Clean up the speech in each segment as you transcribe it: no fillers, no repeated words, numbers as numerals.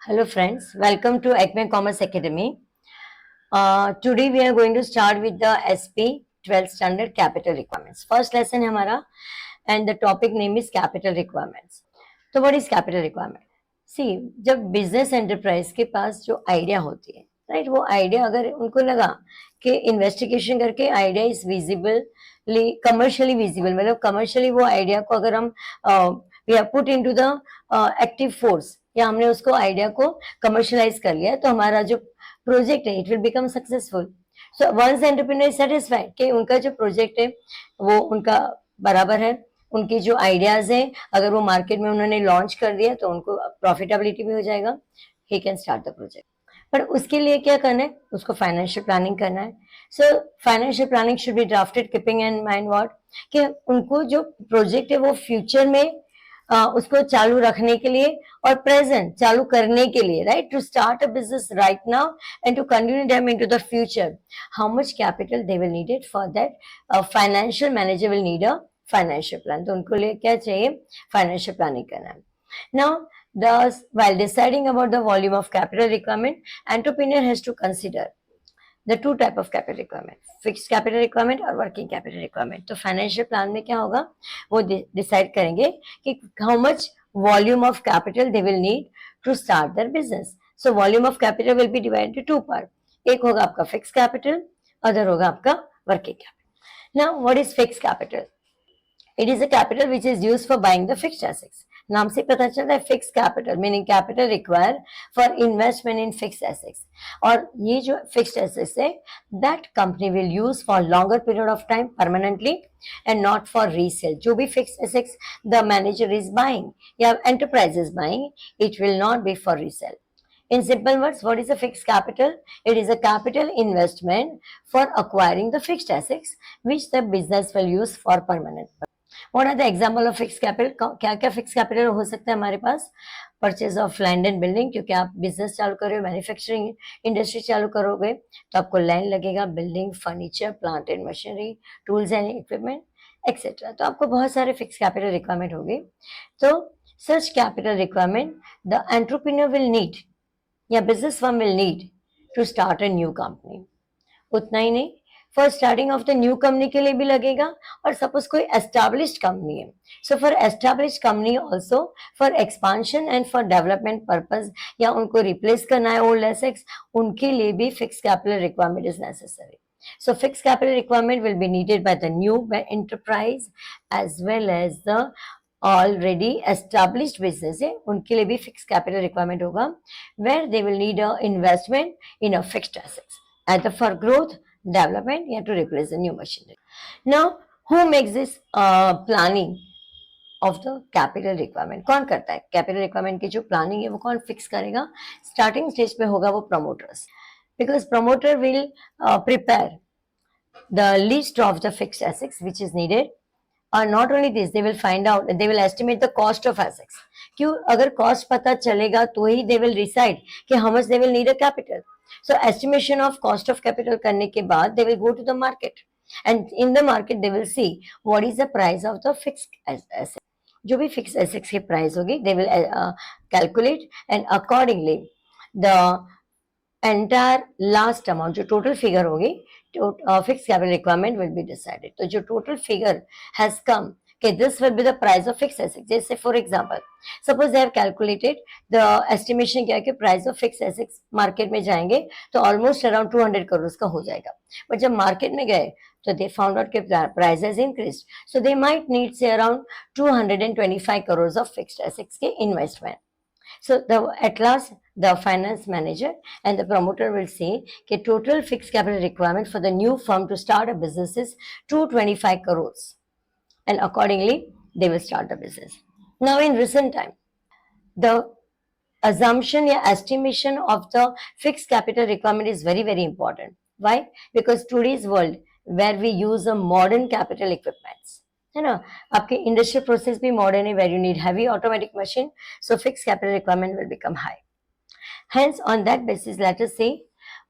Hello friends, welcome to Acme Commerce Academy. Today we are going to start with the SP 12th Standard Capital Requirements. First lesson है हमारा and the topic name is Capital Requirements. तो what is Capital Requirement? See, जब business enterprise के पास जो idea होती है, right? वो idea अगर उनको लगा कि investigation करके idea is visibly commercially visible, मतलब commercially वो idea को अगर हम we have put into the active force या हमने उसको आइडिया को कमर्शियलाइज कर लिया तो हमारा जो प्रोजेक्ट है it will become successful. So once entrepreneur satisfied कि उनका जो प्रोजेक्ट है वो उनका बराबर है, उनकी जो आइडियाज है अगर वो मार्केट में उन्होंने लॉन्च कर दिया तो उनको प्रॉफिटेबिलिटी भी हो जाएगा, he can start the project. पर उसके लिए क्या करना है, उसको फाइनेंशियल प्लानिंग करना है. So financial planning should be drafted keeping in mind what कि उनको जो प्रोजेक्ट है वो फ्यूचर में उसको चालू रखने के लिए और प्रेजेंट चालू करने के लिए, right, to start a business right now and to continue them into the future. How much capital they will need it for that. Financial manager will need a financial plan. तो उनको लिए क्या चाहिए, financial planning करना है. Now thus while deciding about the volume of capital requirement, entrepreneur has to consider the two type of capital requirement, fixed capital requirement और working capital requirement. तो financial plan में क्या होगा, वो decide करेंगे कि how much volume of capital they will need to start their business. So volume of capital will be divided into two part. एक होगा आपका fixed capital, other होगा आपका working capital. Now what is fixed capital? It is a capital which is used for buying the fixed assets. नाम से पता चल रहा है fix capital meaning capital require for investment in fix assets. और ये जो फिक्स्ड एसेट्स है that company will use for longer period of time permanently and not for resale. जो भी fix assets the manager is buying या enterprise is buying, it will not be for resale. In simple words, what is a fixed capital? It is a capital investment for acquiring the fixed assets which the business will use for permanent. What are the example of fixed capital? क्या क्या fixed capital हो सकता है हमारे पास? Purchase of land and building, क्योंकि आप business चालू कर रहे हो, मैन्युफैक्चरिंग इंडस्ट्री चालू करोगे तो आपको लैंड लगेगा, building, furniture, plant and machinery, tools and equipment etcetera. तो आपको बहुत सारे फिक्स कैपिटल रिक्वायरमेंट होगी. तो such capital requirement the entrepreneur will need या business firm will need to start a new company. उतना ही नहीं, for starting of the new company के लिए भी लगेगा. और सपोज कोई एस्टैब्लिश्ड कंपनी है, so for established company also for expansion and for development purpose या उनको रिप्लेस करना है ओल्ड एसेट्स, उनके लिए भी fix capital requirement is necessary. So fixed capital requirement will be needed by the new enterprise as well as the already established business है, उनके लिए भी fixed capital requirement होगा where they will need a investment in a fixed assets either for growth, development या to replace the new machinery. Now who makes this planning of the capital requirement? कौन करता है capital requirement की जो planning है वो कौन fix करेगा? Starting stage पे होगा वो promoters, because promoter will prepare the list of the fixed assets which is needed. Or not only this, they will find out, they will estimate the cost of assets. क्यों, अगर cost पता चलेगा तो ही they will decide कि how much they will need a capital. So estimation of cost of capital करने के बाद they will go to the market, and in the market they will see what is the price of the fixed asset. जो भी fixed assets की price होगी they will calculate, and accordingly the entire last amount जो total figure होगी fixed capital requirement will be decided. तो जो total figure has come, okay, this will be the price of fixed assets. जैसे for example, suppose they have calculated the estimation क्या है कि price of fixed assets market में जाएंगे तो almost around 200 crores का हो जाएगा. But जब market में गए तो they found out कि price has increased, so they might need say around 225 crores of fixed assets के investment. So at last the finance manager and the promoter will say that total fixed capital requirement for the new firm to start a business is 225 crores, and accordingly they will start the business. Now in recent time, the assumption or estimation of the fixed capital requirement is very, very important. Why? Because today's world where we use a modern capital equipments, है ना, आपके industrial process भी modern है where you need heavy automatic machine, so fix capital requirement will become high. Hence on that basis let us say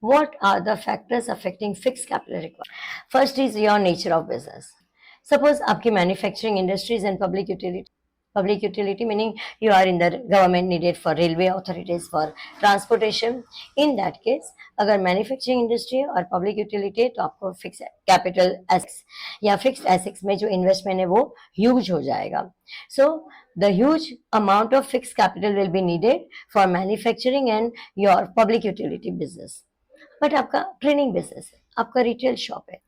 what are the factors affecting fixed capital requirement. First is your nature of business. Suppose आपकी manufacturing industries and public utility, Public utility meaning you are in the government needed for railway authorities for transportation. In that case अगर manufacturing industry और public utility है तो आपको fix capital assets या fix assets में जो investment है वो ह्यूज हो जाएगा. So the huge amount of fix capital will be needed for manufacturing and your public utility business. But आपका ट्रेनिंग बिजनेस है, आपका रिटेल शॉप है.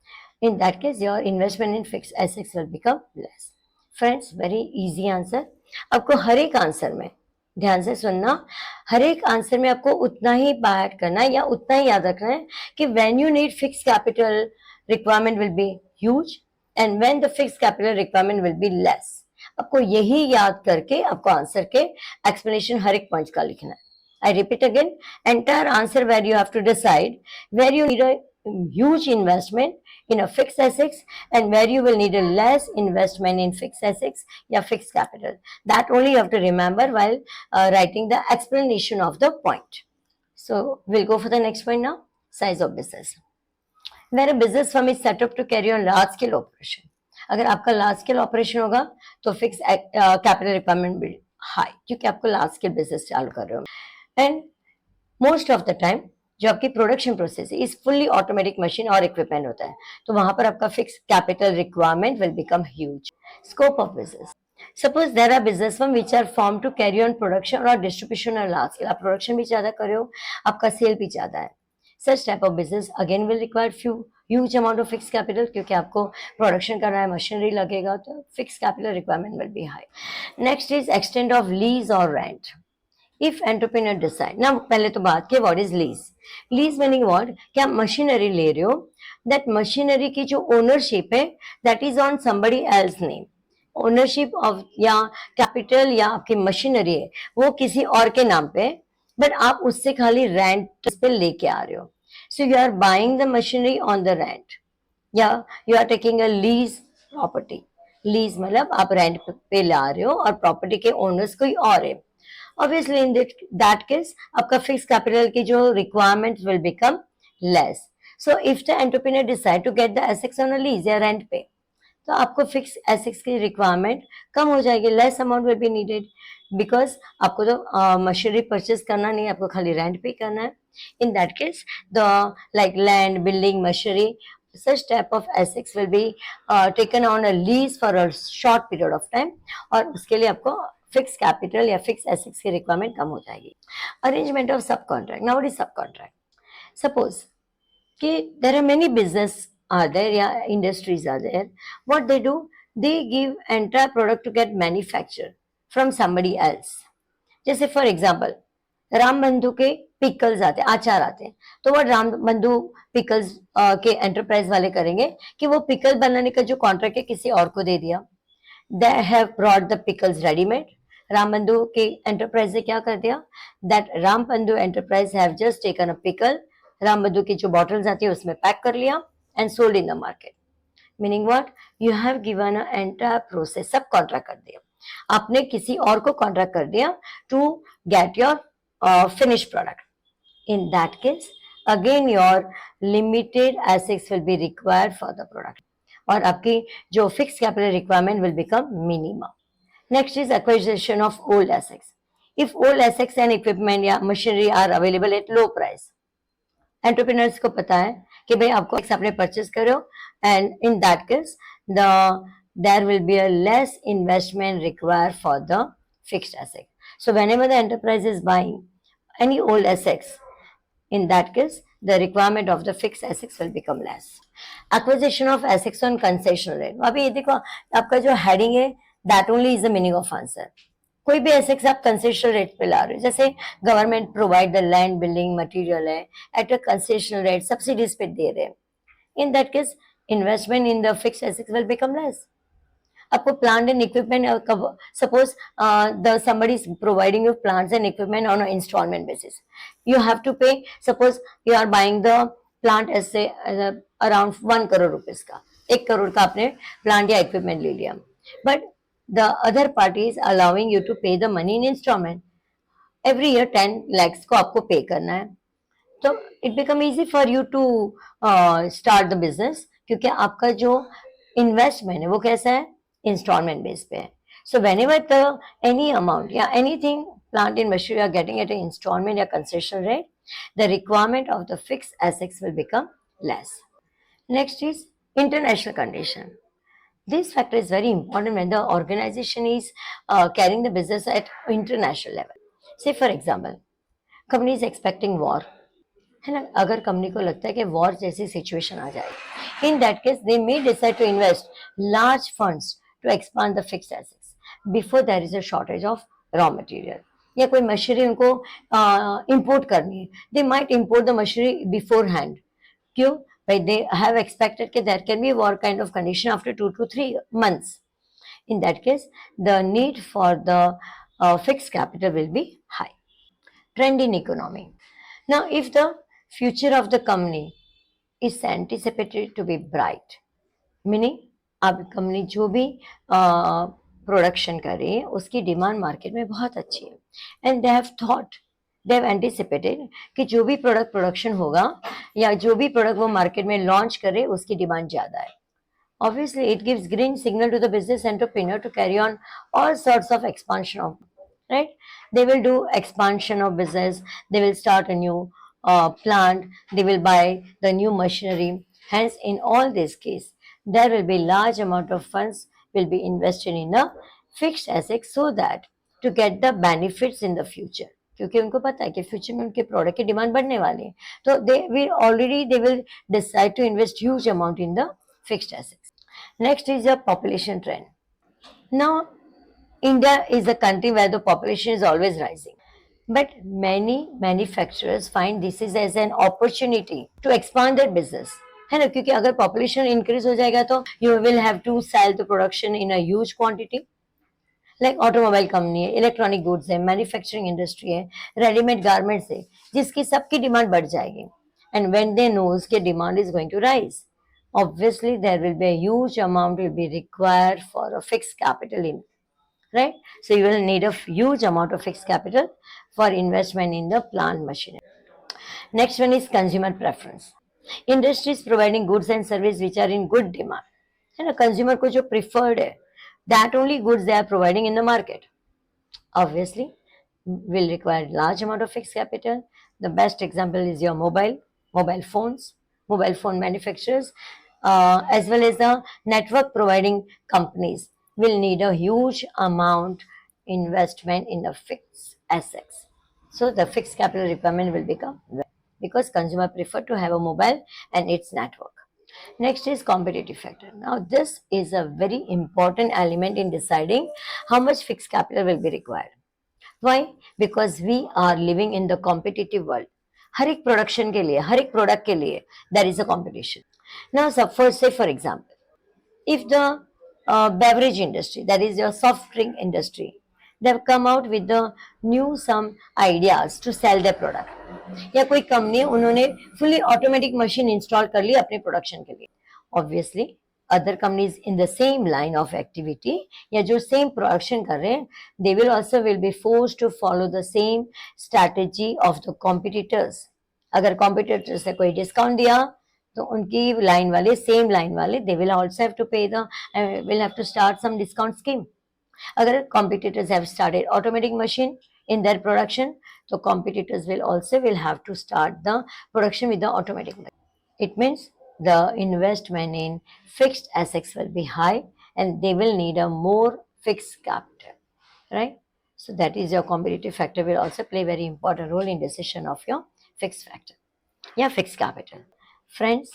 In that case, your investment in fixed assets will become less. Friends, very easy answer. आपको हर एक answer में ध्यान से सुनना, हर एक आंसर में आपको उतना ही बात करना है या उतना ही याद रखना है कि when you need fixed capital requirement will be huge and when the fixed capital requirement will be less. आपको यही याद करके आपको आंसर के एक्सप्लेनेशन हर एक पॉइंट का लिखना है. I repeat again, entire answer where you have to decide where you need a huge investment in a fixed assets and where you will need a less investment in fixed assets या fixed capital. That only you have to remember while writing the explanation of the point. So we'll go for the next point now. Size of business. Where a business firm is set up to carry on large scale operation. अगर आपका large scale operation होगा तो fix capital requirement भी हाई, क्योंकि आपको large scale business चालू कर रहे हो. And most of the time जो आपकी प्रोडक्शन प्रोसेस है इस फुल्ली ऑटोमेटिक मशीन और इक्विपमेंट होता है, तो वहां पर आपका fix capital requirement will become huge. Scope of business. Suppose there are business firm which are form to carry on production और डिस्ट्रीब्यूशन और लार्ज स्केल. आप प्रोडक्शन भी ज्यादा कर रहे हो, आपका सेल भी ज्यादा है. Such type of business again will require huge amount of fix capital, क्योंकि आपको प्रोडक्शन करना है, मशीनरी लगेगा, तो fix capital requirement will be high. Next is extend of lease और rent. If entrepreneur decide, now पहले तो बात की what is lease. Lease meaning what? कि आप मशीनरी ले रहे हो, that मशीनरी की जो ओनरशिप है that is on somebody else name. Ownership of या कैपिटल या आपकी मशीनरी है वो किसी और के नाम पे, बट आप उससे खाली रेंट पे लेके आ रहे हो. So you are buying the machinery on the rent या you are taking a lease property. Lease मतलब आप रेंट पे ला रहे हो और प्रॉपर्टी के ओनर्स कोई और है. Obviously, in that case, आपका fixed capital की जो requirements will become less. So, if the entrepreneur decide to get the assets on a lease या rent पे, तो आपको fixed assets की requirement कम हो जाएगी, less amount will be needed because आपको तो machinery purchase करना नहीं है, आपको खाली rent पे करना है. In that case, the like land, building, machinery, such type of assets will be taken on a lease for a short period of time और उसके लिए आपको फिक्स कैपिटल या फिक्स एसेट्स की रिक्वायरमेंट कम हो जाएगी. Arrangement of subcontract. Now what is subcontract? Suppose कि there are many business are there या industries are there. What they do, they give entire product to get manufacture from somebody else. जैसे for example Ram Bandhu के pickles आते हैं, आचार आते हैं, तो वो राम बंधु पिकल्स के एंटरप्राइज वाले करेंगे कि वो पिकल बनाने का जो कॉन्ट्रैक्ट है किसी और को दे दिया. They have brought the pickles ready-made. Ram Bandhu के एंटरप्राइज ने क्या कर दिया, दैट राम बंधु enterprise have just taken a pickle, Ram बंधु की जो बॉटल्स आती है उसमें पैक कर लिया and sold in the market. Meaning what, you have given a entire process, subcontract कर दिया, आपने किसी और को कॉन्ट्रैक्ट कर दिया to get your finish product. In that case again your limited assets will be required for the product और आपकी जो fix capital requirement will become minimum. Next is acquisition of old assets. If old assets and equipment या machinery are available at low price. Entrepreneurs को पता है कि भाई आपको आपने परचेस करो and in that case there will be a less investment required for the fixed asset. So whenever the enterprise is buying any old assets, in that case the requirement of the fixed assets will become less. Acquisition of assets on concessional rate. अभी ये देखो आपका जो heading है that only is the meaning of answer. कोई भी assets आप concessional rate पे ला रहे हो, जैसे government provide the land building material है at a concessional rate, subsidies पे दे रहे हैं. In that case investment in the fixed assets will become less. आपको plant and equipment, suppose the somebody is providing you plants and equipment on an installment basis, you have to pay, suppose you are buying the plant as say around 1 crore rupees का, 1 करोड़ का आपने plant या equipment ले लिया, but the other party is allowing you to pay the money in installment. Every year 10 lakhs को आपको पे करना है, तो it become easy for you to start the business, क्योंकि आपका जो इन्वेस्टमेंट है वो कैसा है, इंस्टॉलमेंट बेस पे है. So whenever the any amount, yeah, anything plant and machinery are getting at an installment or concession rate, the requirement of the fixed assets will become less. Next is international condition. This factor is very important when the organization is carrying the business at international level. Say for example, company is expecting war, है ना, अगर company को लगता है कि war जैसी situation आ जाएगी, in that case they may decide to invest large funds to expand the fixed assets before there is a shortage of raw material, या कोई मशीनरी उनको इंपोर्ट करनी है, they might import the machinery beforehand. क्यों? भाई they have expected कि there can be war kind of condition after 2 to 3 months. In that case, the need for the fixed capital will be high. Trend in economy. Now, if the future of the company is anticipated to be bright, meaning अब company जो भी production कर रही है उसकी demand market में बहुत अच्छी है, and they have thought, they have anticipated कि जो भी प्रोडक्ट प्रोडक्शन होगा या जो भी प्रोडक्ट वो मार्केट में लॉन्च करे उसकी डिमांड ज़्यादा है. Obviously, it gives green signal to the business entrepreneur to carry on all sorts of expansion of, right? They will do expansion of business. They will start a new plant. They will buy the new machinery. Hence, in all this case, there will be large amount of funds will be invested in a fixed asset so that to get the benefits in the future. क्योंकि उनको पता है कि future में उनके product की demand बढ़ने वाली है, तो they will decide to invest huge amount in the fixed assets. Next is the population trend. Now, India is a country where the population is always rising. But many manufacturers find this is as an opportunity to expand their business. है ना, क्योंकि अगर population increase हो जाएगा तो you will have to sell the production in a huge quantity. Like automobile company है, electronic goods है, manufacturing industry है, रेडीमेड गारमेंट्स है, जिसकी सबकी डिमांड बढ़ जाएगी. एंड व्हेन दे नोज के demand is going to rise, obviously there will be a huge amount will be required for a fixed capital in, right? So you will need a huge amount of fixed capital for investment in the plant machinery. Next one is consumer preference. Industries providing goods and services which are in good demand, है ना, consumer को जो preferred है, that only goods they are providing in the market, obviously will require large amount of fixed capital. The best example is your mobile phones, mobile phone manufacturers, as well as the network providing companies will need a huge amount investment in the fixed assets. So the fixed capital requirement will become because consumer prefer to have a mobile and its network. Next is competitive factor. Now this is a very important element in deciding how much fixed capital will be required. Why? Because we are living in the competitive world. हर एक production के लिए, हर एक product के लिए there is a competition. Now, suppose, say for example, if the beverage industry, that is your soft drink industry, they've come out with the new some ideas to sell their product, या कोई company उन्होंने fully automatic machine install कर ली अपने production के लिए, obviously other companies in the same line of activity या जो same production कर रहे हैं, they will also will be forced to follow the same strategy of the competitors. अगर competitors ने कोई discount दिया तो उनकी लाइन वाले, सेम लाइन वाले, they will also have to pay the will have to start some discount scheme. अगर competitors have started automatic machine in their production, so competitors will have to start the production with the automatic machine. It means the investment in fixed assets will be high and they will need a more fixed capital, right? So that is your competitive factor will also play very important role in decision of your fixed factor. या fix capital. Friends,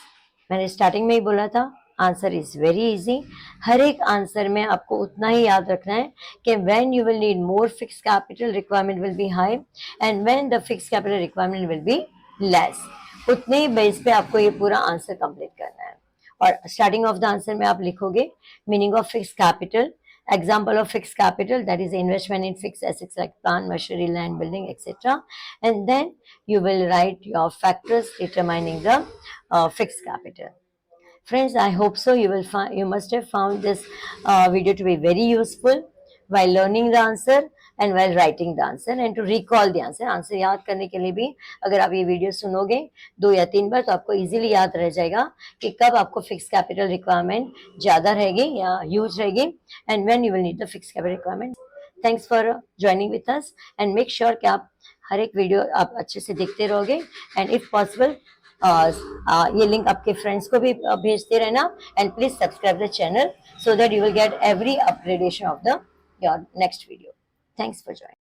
मैंने starting में ही बोला था, answer is very easy. हर एक answer में आपको उतना ही याद रखना है कि when you will need more fix capital requirement will be high and when the fix capital requirement will be less. उतने ही बेस पे आपको ये पूरा आंसर कंप्लीट करना है. और स्टार्टिंग ऑफ द आंसर में आप लिखोगे meaning of fix capital, example of fixed capital, that is investment in fixed assets like plant, machinery, land, building, etc. And then you will write your factors determining the fixed capital. Friends, I hope so. You must have found this video to be very useful. While learning the answer, and while writing the answer and to recall the answer. Answer याद करने के लिए भी अगर आप ये video सुनोगे 2 या 3 बार तो आपको इजीली याद रह जाएगा कि कब आपको फिक्स कैपिटल रिक्वायरमेंट ज्यादा रहेगी या ह्यूज रहेगी and when you will need the fix capital requirement. Thanks for joining with us and make sure कि आप हर एक वीडियो आप अच्छे से देखते रहोगे एंड इफ पॉसिबल ये लिंक आपके फ्रेंड्स को भी भेजते रहना and please subscribe the channel so that you will get every upgradation of the your next video. Thanks for joining.